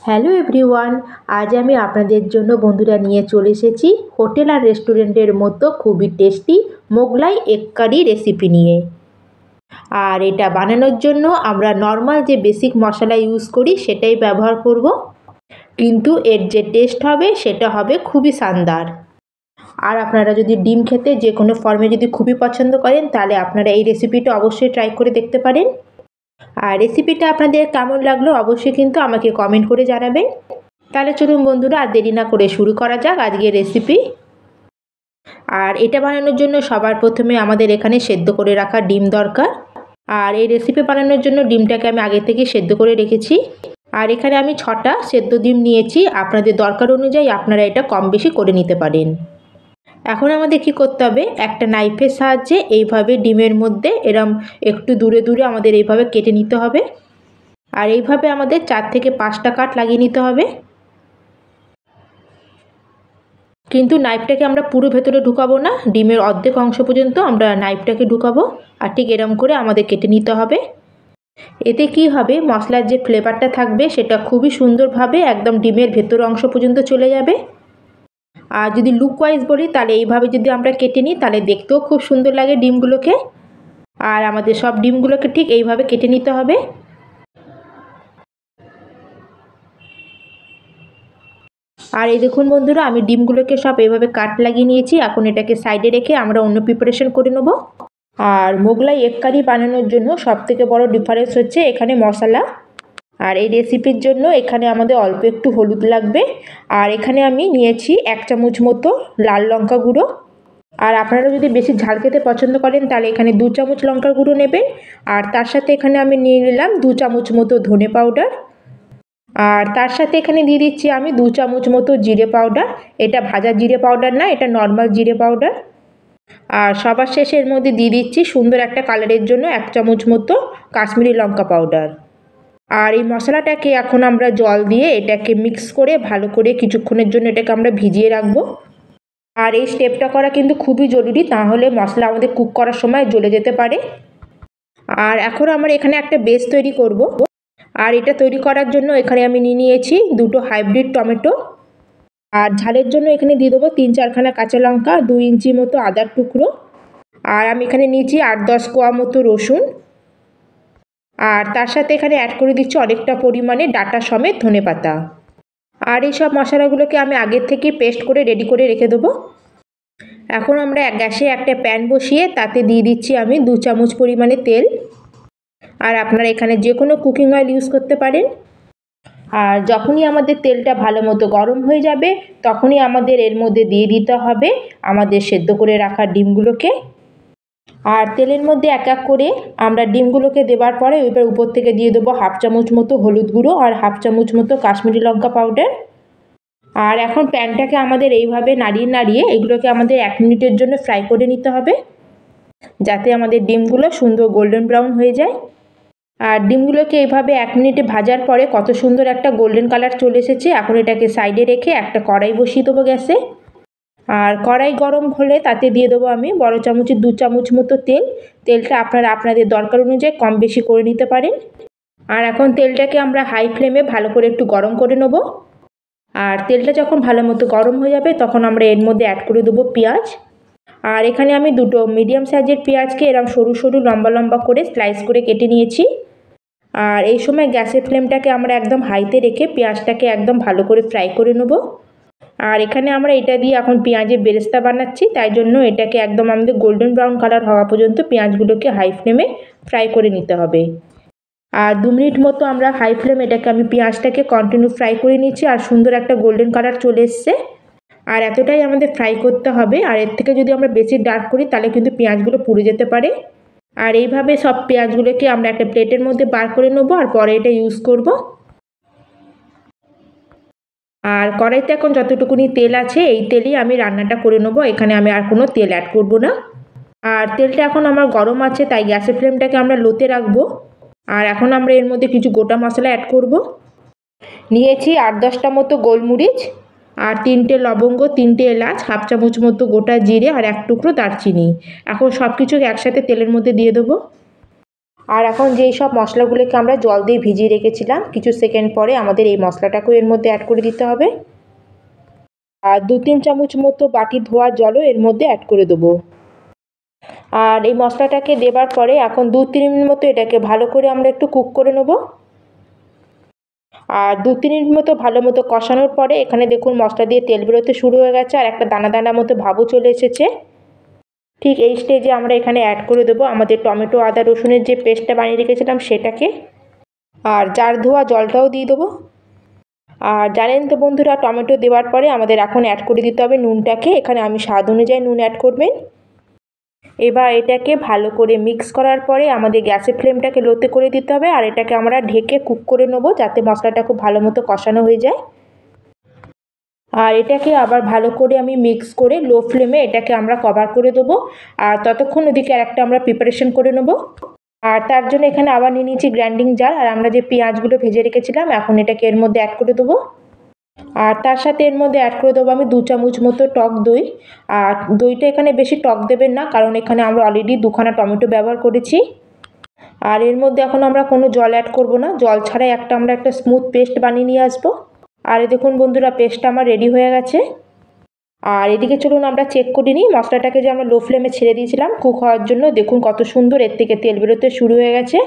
Hello everyone, আজ আমি আপনাদের জন্য বন্ধুরা নিয়ে চলে এসেছি হোটেল আর রেস্টুরেন্টের মতো খুবই tasty Mughlai egg curry recipe নিয়ে। আর এটা বানানোর জন্য আমরা নর্মাল যে বেসিক মশলা ইউজ করি সেটাই ব্যবহার করব, কিন্তু এর যে টেস্ট হবে সেটা হবে খুবই শানদার। আর আপনারা যদি ডিম খেতে যে কোনো ফর্মে যদি খুবই পছন্দ করেন তাহলে আপনারা এই রেসিপিটা অবশ্যই ট্রাই করে দেখতে পারেন। আর রেসিপিটা আপনাদের কেমন লাগলো অবশ্যই কিন্তু আমাকে কমেন্ট করে জানাবেন। তাহলে চলুন বন্ধুরা, আর দেরি না করে শুরু করা যাক আজকের রেসিপি। আর এটা বানানোর জন্য সবার প্রথমে আমাদের এখানে সেদ্ধ করে রাখা ডিম দরকার। আর এই রেসিপি বানানোর জন্য ডিমটাকে আমি আগে থেকে সেদ্ধ করে রেখেছি। আর এখানে আমি 6টা সেদ্ধ ডিম নিয়েছি, আপনাদের দরকার অনুযায়ী আপনারা এটা কম বেশি করে নিতে পারেন। এখন আমাদের কি করতে হবে, একটা নাইফের সাহায্যে এইভাবে ডিমের মধ্যে এরম একটু দূরে দূরে আমাদের এইভাবে কেটে নিতে হবে। আর এইভাবে আমাদের 4 থেকে 5টা কাট লাগিয়ে নিতে হবে। কিন্তু নাইফটাকে আমরা পুরো ভেতরে ঢুকাবো না, ডিমের অর্ধেক অংশ পর্যন্ত আমরা নাইফটাকে ঢুকাবো। আর ঠিক এরম করে আমাদের কেটে নিতে হবে। এতে কি হবে, মশলার যে ফ্লেভারটা থাকবে সেটা খুবই সুন্দরভাবে একদম ডিমের ভেতর অংশ পর্যন্ত চলে যাবে। আর যদি লুক ওয়াইজ বলি তাহলে এইভাবে যদি আমরা কেটে নিই তাহলে দেখতেও খুব সুন্দর লাগে ডিমগুলোকে। আর আমাদের সব ডিমগুলোকে ঠিক এইভাবে কেটে নিতে হবে। আর এই দেখুন বন্ধুরা, আমি ডিমগুলোকে সব এইভাবে কাট লাগিয়ে নিয়েছি। এখন এটাকে সাইডে রেখে আমরা অন্য প্রিপারেশন করে নেব। আর মোগলাই এগ কারি বানানোর জন্য সবথেকে বড় ডিফারেন্স হচ্ছে এখানে মশলা। আর এই রেসিপির জন্য এখানে আমাদের অল্প একটু হলুদ লাগবে। আর এখানে আমি নিয়েছি 1 চামচ মতো লাল লঙ্কা গুঁড়ো। আর আপনারা যদি বেশি ঝাল খেতে পছন্দ করেন তাহলে এখানে 2 চামচ লঙ্কার গুঁড়ো নেবেন। আর তার সাথে এখানে আমি নিয়ে নিলাম 2 চামচ মতো ধনে পাউডার। আর তার সাথে এখানে দিয়ে দিচ্ছি আমি 2 চামচ মতো জিরে পাউডার। এটা ভাজা জিরে পাউডার না, এটা নর্মাল জিরে পাউডার। আর সবার শেষে এর মধ্যে দিয়ে দিচ্ছি সুন্দর একটা কালারের জন্য 1 চামচ মতো কাশ্মীরি লঙ্কা পাউডার। আর এই মশলাটাকে এখন আমরা জল দিয়ে এটাকে মিক্স করে ভালো করে কিছুক্ষণের জন্য এটাকে আমরা ভিজিয়ে রাখবো। আর এই স্টেপটা করা কিন্তু খুবই জরুরি, তাহলে মশলা আমাদের কুক করার সময় জ্বলে যেতে পারে। আর এখন আমরা এখানে একটা বেস তৈরি করব। আর এটা তৈরি করার জন্য এখানে আমি নিয়ে নিয়েছি 2টো হাইব্রিড টমেটো। আর ঝালের জন্য এখানে দিয়ে দেবো 3-4খানা কাঁচা লঙ্কা, 2 ইঞ্চি মতো আদার টুকরো। আর আমি এখানে নিয়েছি 8-10 কোয়া মতো রসুন। আর তার সাথে এখানে অ্যাড করে দিচ্ছি অনেকটা পরিমাণে ডাঁটা সমেত ধনেপাতা। আর এই সব মশলাগুলোকে আমি আগের থেকে পেস্ট করে রেডি করে রেখে দেবো। এখন আমরা গ্যাসে একটা প্যান বসিয়ে তাতে দিয়ে দিচ্ছি আমি 2 চামচ পরিমাণে তেল। আর আপনারা এখানে যে কোনো কুকিং অয়েল ইউজ করতে পারেন। আর যখনই আমাদের তেলটা ভালো মতো গরম হয়ে যাবে তখনই আমাদের এর মধ্যে দিয়ে দিতে হবে আমাদের সেদ্ধ করে রাখা ডিমগুলোকে। আর তেলের মধ্যে এক এক করে আমরা ডিমগুলোকে দেওয়ার পরে এবার উপর থেকে দিয়ে দেবো 1/2 চামচ মতো হলুদ গুঁড়ো আর 1/2 চামচ মতো কাশ্মীরি লঙ্কা পাউডার। আর এখন প্যানটাকে আমাদের এইভাবে নাড়িয়ে নাড়িয়ে এগুলোকে আমাদের 1 মিনিটের জন্য ফ্রাই করে নিতে হবে, যাতে আমাদের ডিমগুলো সুন্দর গোল্ডেন ব্রাউন হয়ে যায়। আর ডিমগুলোকে এইভাবে 1 মিনিটে ভাজার পরে কত সুন্দর একটা গোল্ডেন কালার চলে এসেছে। এখন এটাকে সাইডে রেখে একটা কড়াই বসিয়ে দেবো গ্যাসে। আর কড়াই গরম হলে তাতে দিয়ে দেবো আমি বড় চামচের 2 চামচ মতো তেল। তেলটা আপনারা আপনাদের দরকার অনুযায়ী কম বেশি করে নিতে পারেন। আর এখন তেলটাকে আমরা হাই ফ্লেমে ভালো করে একটু গরম করে নেব। আর তেলটা যখন ভালো মতো গরম হয়ে যাবে তখন আমরা এর মধ্যে অ্যাড করে দেবো পেঁয়াজ। আর এখানে আমি 2টো মিডিয়াম সাইজের পেঁয়াজকে এরকম সরু সরু লম্বা লম্বা করে স্লাইস করে কেটে নিয়েছি। আর এই সময় গ্যাসের ফ্লেমটাকে আমরা একদম হাইতে রেখে পেঁয়াজটাকে একদম ভালো করে ফ্রাই করে নেব। আর এখানে আমরা এটা দিয়ে এখন পেঁয়াজের বেরেস্তা বানাচ্ছি, তাই জন্য এটাকে একদম আমাদের গোল্ডেন ব্রাউন কালার হওয়া পর্যন্ত পেঁয়াজগুলোকে হাই ফ্লেমে ফ্রাই করে নিতে হবে। আর 2 মিনিট মতো আমরা হাই ফ্লেম এটাকে আমি পেঁয়াজটাকে কন্টিনিউ ফ্রাই করে নিচ্ছি। আর সুন্দর একটা গোল্ডেন কালার চলে এসছে। আর এতটাই আমাদের ফ্রাই করতে হবে। আর এর থেকে যদি আমরা বেশি ডার্ক করি তাহলে কিন্তু পেঁয়াজগুলো পুড়ে যেতে পারে। আর এইভাবে সব পেঁয়াজগুলোকে আমরা একটা প্লেটের মধ্যে বার করে নেবো আর পরে এটা ইউজ করব। আর কড়াইতে এখন যতটুকুনি তেল আছে এই তেলেই আমি রান্নাটা করে নেবো, এখানে আমি আর কোনো তেল অ্যাড করব না। আর তেলটা এখন আমার গরম আছে তাই গ্যাসের ফ্লেমটাকে আমরা লোতে রাখবো। আর এখন আমরা এর মধ্যে কিছু গোটা মশলা অ্যাড করব। নিয়েছি 8-10টা মতো গোলমরিচ, আর 3টে লবঙ্গ, 3টে এলাচ, 1/2 চামচ মতো গোটা জিরে আর 1 টুকরো দারচিনি। এখন সব কিছু একসাথে তেলের মধ্যে দিয়ে দেবো। আর এখন যেই সব মশলাগুলোকে আমরা জল দিয়ে ভিজিয়ে রেখেছিলাম কিছু সেকেন্ড পরে আমাদের এই মশলাটাকেও এর মধ্যে অ্যাড করে দিতে হবে। আর 2-3 চামচ মতো বাটি ধোয়া জলও এর মধ্যে অ্যাড করে দেবো। আর এই মশলাটাকে দেবার পরে এখন 2-3 মিনিট মতো এটাকে ভালো করে আমরা একটু কুক করে নেব। আর 2-3 মিনিট মতো ভালো মতো কষানোর পরে এখানে দেখুন মশলা দিয়ে তেল বেরোতে শুরু হয়ে গেছে আর একটা দানা দানা মতো ভাবও চলে এসেছে। ঠিক এই স্টেজে আমরা এখানে অ্যাড করে দেবো আমাদের টমেটো আদা রসুনের যে পেস্টটা বানিয়ে রেখেছিলাম সেটাকে, আর জার ধোয়া জলটাও দিয়ে দেবো। আর জানেন তো বন্ধুরা, টমেটো দেওয়ার পরে আমাদের এখন অ্যাড করে দিতে হবে নুনটাকে। এখানে আমি স্বাদ অনুযায়ী নুন অ্যাড করবেন। এবার এটাকে ভালো করে মিক্স করার পরে আমাদের গ্যাসের ফ্লেমটাকে লোতে করে দিতে হবে আর এটাকে আমরা ঢেকে কুক করে নেব যাতে মশলাটা খুব ভালো মতো কষানো হয়ে যায়। আর এটাকে আবার ভালো করে আমি মিক্স করে লো ফ্লেমে এটাকে আমরা কভার করে দেবো। আর ততক্ষণ ওদিকে আর একটা আমরা প্রিপারেশন করে নেব। আর তার জন্য এখানে আবার নিয়ে নিয়েছি গ্রাইন্ডিং জার আর আমরা যে পেঁয়াজগুলো ভেজে রেখেছিলাম এখন এটাকে এর মধ্যে অ্যাড করে দেবো। আর তার সাথে এর মধ্যে অ্যাড করে দেবো আমি 2 চামচ মতো টক দই। আর দইটা এখানে বেশি টক দেবেন না কারণ এখানে আমরা অলরেডি 2খানা টমেটো ব্যবহার করেছি। আর এর মধ্যে এখন আমরা কোনো জল অ্যাড করব না, জল ছাড়াই আমরা একটা স্মুথ পেস্ট বানিয়ে নিয়ে আসবো। আর দেখুন বন্ধুরা পেস্টটা আমার রেডি হয়ে গেছে। আর এদিকে চলুন আমরা চেক করে নিই মশলাটাকে যে আমরা লো ফ্লেমে ছেড়ে দিয়েছিলাম কুক হওয়ার জন্য, দেখুন কত সুন্দর এর থেকে তেল বেরোতে শুরু হয়ে গেছে।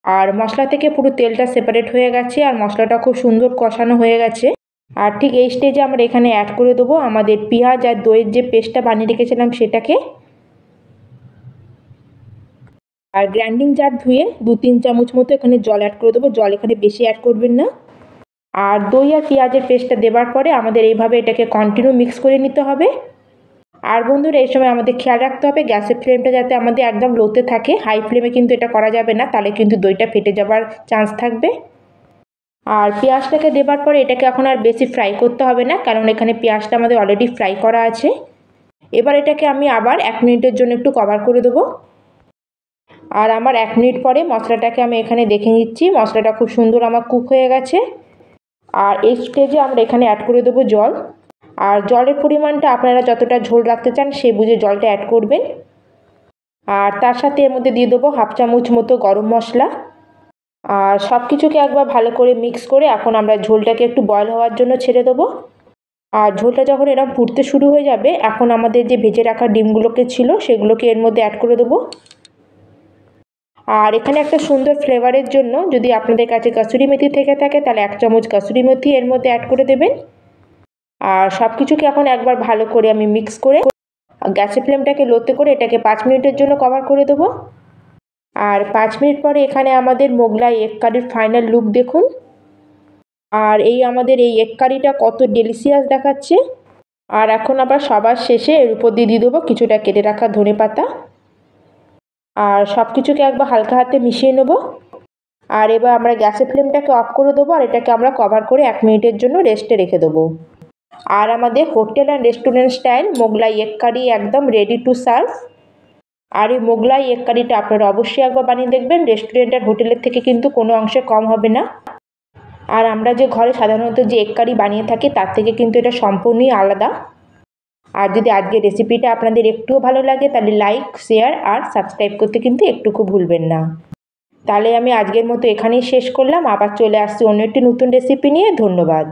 আর মশলা থেকে পুরো তেলটা সেপারেট হয়ে গেছে আর মশলাটা খুব সুন্দর কষানো হয়ে গেছে। আর ঠিক এই স্টেজে আমরা এখানে অ্যাড করে দেবো আমাদের পেঁয়াজ আর দইয়ের যে পেস্টটা বানিয়ে রেখেছিলাম সেটাকে। আর গ্রাইন্ডিং জার ধুয়ে 2-3 চামচ মতো এখানে জল অ্যাড করে দেবো, জল এখানে বেশি অ্যাড করবেন না। আর দই আর পেঁয়াজের পেস্টটা দেওয়ার পরে আমাদের এইভাবে এটাকে কন্টিনিউ মিক্স করে নিতে হবে। আর বন্ধুরা এই সময় আমাদের খেয়াল রাখতে হবে গ্যাসের ফ্লেমটা যাতে আমাদের একদম লোতে থাকে, হাই ফ্লেমে কিন্তু এটা করা যাবে না, তাহলে কিন্তু দইটা ফেটে যাবার চান্স থাকবে। আর পেঁয়াজটাকে দেবার পরে এটাকে এখন আর বেশি ফ্রাই করতে হবে না কারণ এখানে পেঁয়াজটা আমাদের অলরেডি ফ্রাই করা আছে। এবার এটাকে আমি আবার 1 মিনিটের জন্য একটু কভার করে দেবো। আর আমার 1 মিনিট পরে মশলাটাকে আমি এখানে দেখে নিচ্ছি, মশলাটা খুব সুন্দর আমার কুক হয়ে গেছে। আর এই স্টেজে আমরা এখানে অ্যাড করে দেবো জল। আর জলের পরিমাণটা আপনারা যতটা ঝোল রাখতে চান সেই বুঝে জলটা অ্যাড করবেন। আর তার সাথে এর মধ্যে দিয়ে দেবো 1/2 চামচ মতো গরম মশলা। আর সব কিছুকে একবার ভালো করে মিক্স করে এখন আমরা ঝোলটাকে একটু বয়েল হওয়ার জন্য ছেড়ে দেবো। আর ঝোলটা যখন এরকম ফুটতে শুরু হয়ে যাবে এখন আমাদের যে ভেজে রাখা ডিমগুলোকে ছিল সেগুলোকে এর মধ্যে অ্যাড করে দেবো। আর এখানে একটা সুন্দর ফ্লেভারের জন্য যদি আপনাদের কাছে কাসুরি মেথি থেকে থাকে তাহলে 1 চামচ কাসুরি মেথি এর মধ্যে অ্যাড করে দেবেন। আর সব কিছুকে এখন একবার ভালো করে আমি মিক্স করে গ্যাসের ফ্লেমটাকে লোতে করে এটাকে 5 মিনিটের জন্য কভার করে দেবো। আর 5 মিনিট পরে এখানে আমাদের মোগলাই এগ কারির ফাইনাল লুক দেখুন। আর এই আমাদের এই এগ কারিটা কত ডেলিশিয়াস দেখাচ্ছে। আর এখন আবার সবার শেষে এর উপর দিয়ে দেবো কিছুটা কেটে রাখা ধনেপাতা। আর সব কিছুকে একবার হালকা হাতে মিশিয়ে নেব। আর এবার আমরা গ্যাসের ফ্লেমটাকে অফ করে দেবো আর এটাকে আমরা কভার করে 1 মিনিটের জন্য রেস্টে রেখে দেবো। আর আমাদের hotel and restaurant style Mughlai egg curry একদম রেডি টু সার্ভ। আর এই মোগলাই এগ কারিটা আপনারা অবশ্যই একবার বানিয়ে দেখবেন, রেস্টুরেন্ট আর হোটেলের থেকে কিন্তু কোনো অংশে কম হবে না। আর আমরা যে ঘরে সাধারণত যে এগ কারি বানিয়ে থাকি তার থেকে কিন্তু এটা সম্পূর্ণই আলাদা। আর যদি আজকের রেসিপিটা আপনাদের একটুও ভালো লাগে তাহলে লাইক শেয়ার আর সাবস্ক্রাইব করতে কিন্তু একটুকু ভুলবেন না। তাহলে আমি আজকের মতো এখানেই শেষ করলাম, আবার চলে আসছি অন্য একটি নতুন রেসিপি নিয়ে। ধন্যবাদ।